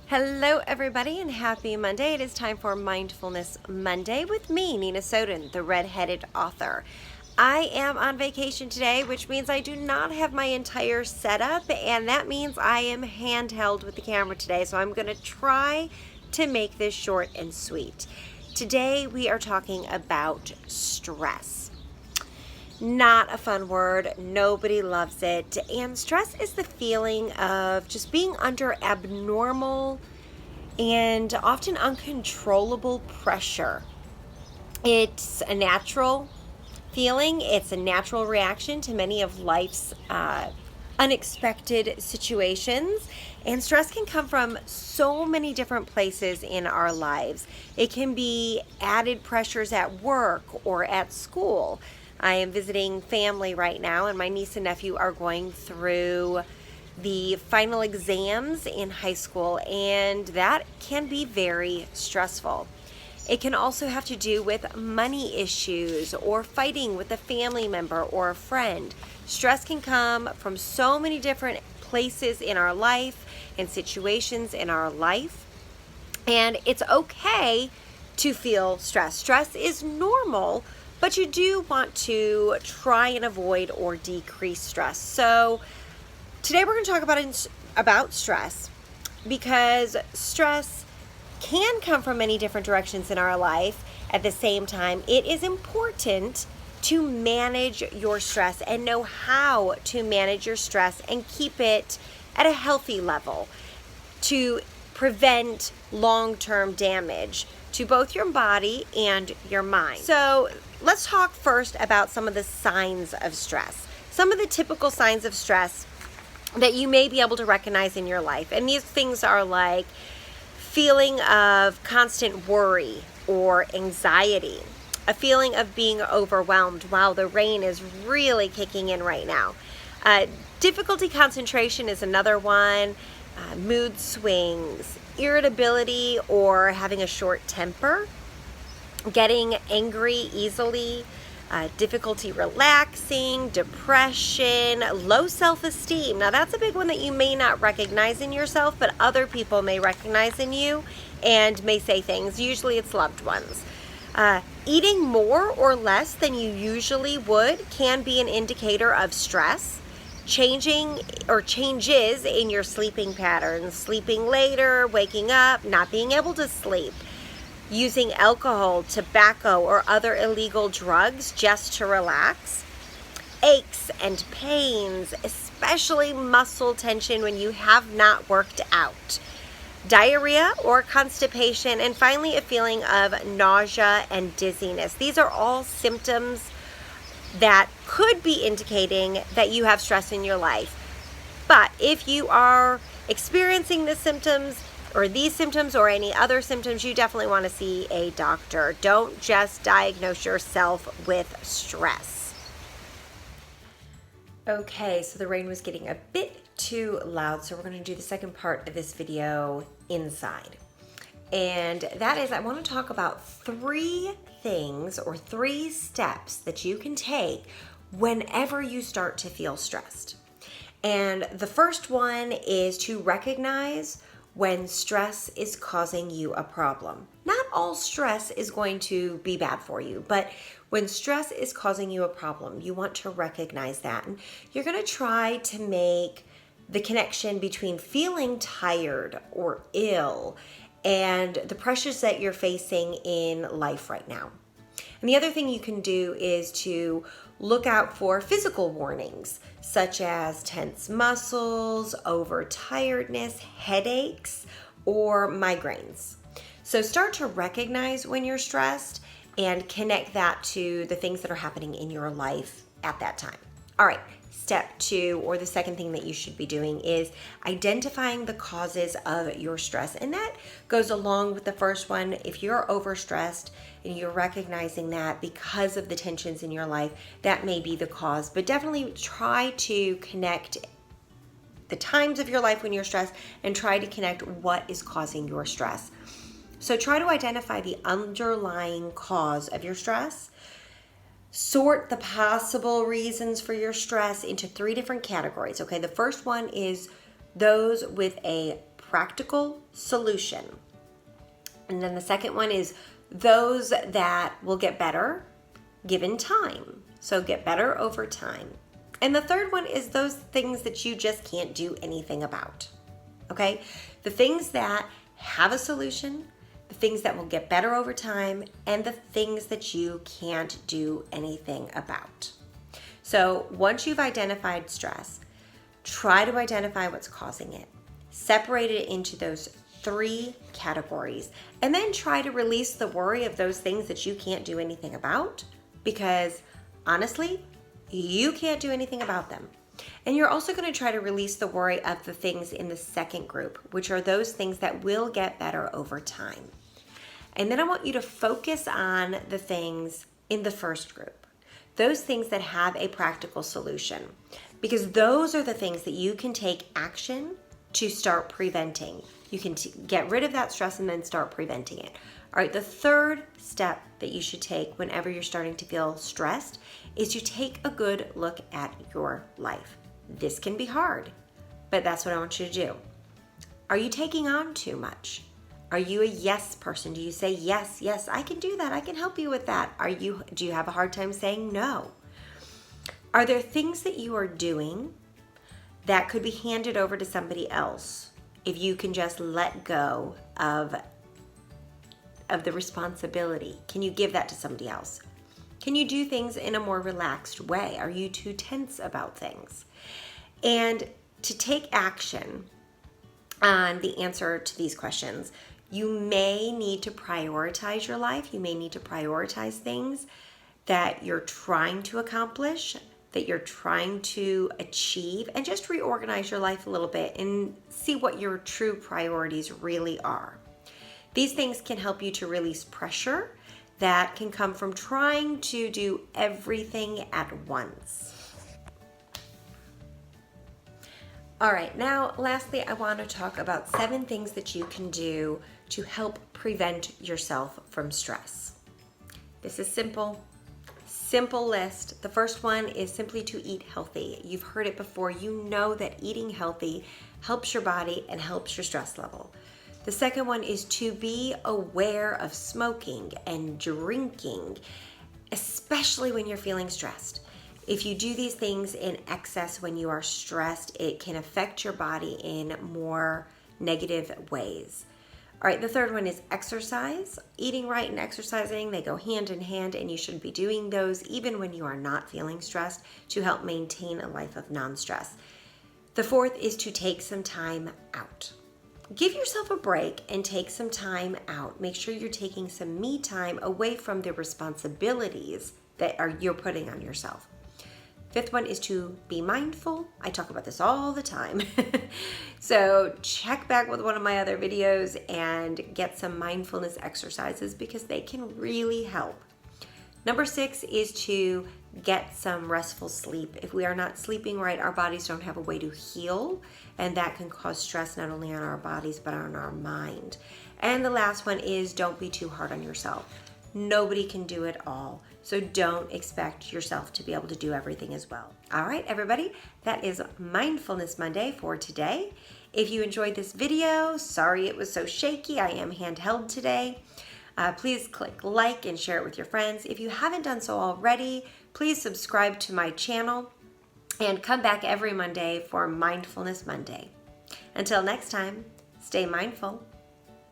Hello, everybody, and happy Monday. It is time for Mindfulness Monday with me, Nina Soden, the redheaded author. I am on vacation today, which means I do not have my entire setup, and that means I am handheld with the camera today. So I'm going to try to make this short and sweet. Today, we are talking about stress. Not a fun word. Nobody loves it. And stress is the feeling of just being under abnormal and often uncontrollable pressure. It's a natural feeling, it's a natural reaction to many of life's unexpected situations. And stress can come from so many different places in our lives. It can be added pressures at work or at school. I am visiting family right now, and my niece and nephew are going through the final exams in high school, and that can be very stressful. It can also have to do with money issues or fighting with a family member or a friend. Stress can come from so many different places in our life and situations in our life, and it's okay to feel stress. Stress is normal, but you do want to try and avoid or decrease stress. So today we're going to talk about stress, because stress can come from many different directions in our life. At the same time, it is important to manage your stress and know how to manage your stress and keep it at a healthy level to prevent long-term damage to both your body and your mind. So let's talk first about some of the signs of stress. Some of the typical signs of stress that you may be able to recognize in your life. And these things are like feeling of constant worry or anxiety, a feeling of being overwhelmed. Wow, the rain is really kicking in right now. Difficulty concentration is another one. Mood swings, irritability or having a short temper, getting angry easily, difficulty relaxing, depression, low self-esteem. Now that's a big one that you may not recognize in yourself, but other people may recognize in you and may say things. Usually it's loved ones. Eating more or less than you usually would can be an indicator of stress. Changing or changes in your sleeping patterns, sleeping later, waking up, not being able to sleep, using alcohol, tobacco, or other illegal drugs just to relax, aches and pains, especially muscle tension when you have not worked out, diarrhea or constipation, and finally a feeling of nausea and dizziness. These are all symptoms that could be indicating that you have stress in your life. But if you are experiencing the symptoms or these symptoms or any other symptoms, you definitely want to see a doctor. Don't just diagnose yourself with stress. Okay, so the rain was getting a bit too loud, so we're going to do the second part of this video inside. And that is, I want to talk about 3 things or 3 steps that you can take whenever you start to feel stressed. And the first one is to recognize when stress is causing you a problem. Not all stress is going to be bad for you, but when stress is causing you a problem, you want to recognize that. And you're going to try to make the connection between feeling tired or ill and the pressures that you're facing in life right now. And the other thing you can do is to look out for physical warnings, such as tense muscles, overtiredness, headaches, or migraines. So start to recognize when you're stressed and connect that to the things that are happening in your life at that time. All right. Step 2, or the second thing that you should be doing, is identifying the causes of your stress. And that goes along with the first one. If you're overstressed and you're recognizing that because of the tensions in your life, that may be the cause. But definitely try to connect the times of your life when you're stressed and try to connect what is causing your stress. So try to identify the underlying cause of your stress. Sort the possible reasons for your stress into 3 different categories. Okay, the first one is those with a practical solution. And then the second one is those that will get better given time. So get better over time. And the third one is those things that you just can't do anything about. Okay? The things that have a solution, the things that will get better over time, and the things that you can't do anything about. So once you've identified stress, try to identify what's causing it. Separate it into those 3 categories, and then try to release the worry of those things that you can't do anything about, because honestly, you can't do anything about them. And you're also going to try to release the worry of the things in the second group, which are those things that will get better over time. And then I want you to focus on the things in the first group, those things that have a practical solution, because those are the things that you can take action to start preventing. You can get rid of that stress and then start preventing it. All right, the third step that you should take whenever you're starting to feel stressed is to take a good look at your life. This can be hard, but that's what I want you to do. Are you taking on too much? Are you a yes person? Do you say yes, yes, I can do that, I can help you with that? Do you have a hard time saying no? Are there things that you are doing that could be handed over to somebody else if you can just let go of the responsibility? Can you give that to somebody else? Can you do things in a more relaxed way? Are you too tense about things? And to take action on the answer to these questions, you may need to prioritize your life. You may need to prioritize things that you're trying to accomplish, that you're trying to achieve, and just reorganize your life a little bit and see what your true priorities really are. These things can help you to release pressure that can come from trying to do everything at once. All right, now lastly, I want to talk about 7 things that you can do to help prevent yourself from stress. This is simple list. The first one is simply to eat healthy. You've heard it before. You know that eating healthy helps your body and helps your stress level. The second one is to be aware of smoking and drinking, especially when you're feeling stressed. If you do these things in excess when you are stressed, it can affect your body in more negative ways. All right, the third one is exercise. Eating right and exercising, they go hand in hand, and you should be doing those even when you are not feeling stressed to help maintain a life of non-stress. The fourth is to take some time out. Give yourself a break and take some time out. Make sure you're taking some me time away from the responsibilities that you're putting on yourself. Fifth one is to be mindful. I talk about this all the time. So check back with one of my other videos and get some mindfulness exercises because they can really help. Number 6 is to get some restful sleep. If we are not sleeping right, our bodies don't have a way to heal, and that can cause stress not only on our bodies but on our mind. And the last one is don't be too hard on yourself. Nobody can do it all, so don't expect yourself to be able to do everything as well. All right, everybody, that is Mindfulness Monday for today. If you enjoyed this video, sorry it was so shaky. I am handheld today. Please click like and share it with your friends. If you haven't done so already, please subscribe to my channel and come back every Monday for Mindfulness Monday. Until next time, stay mindful.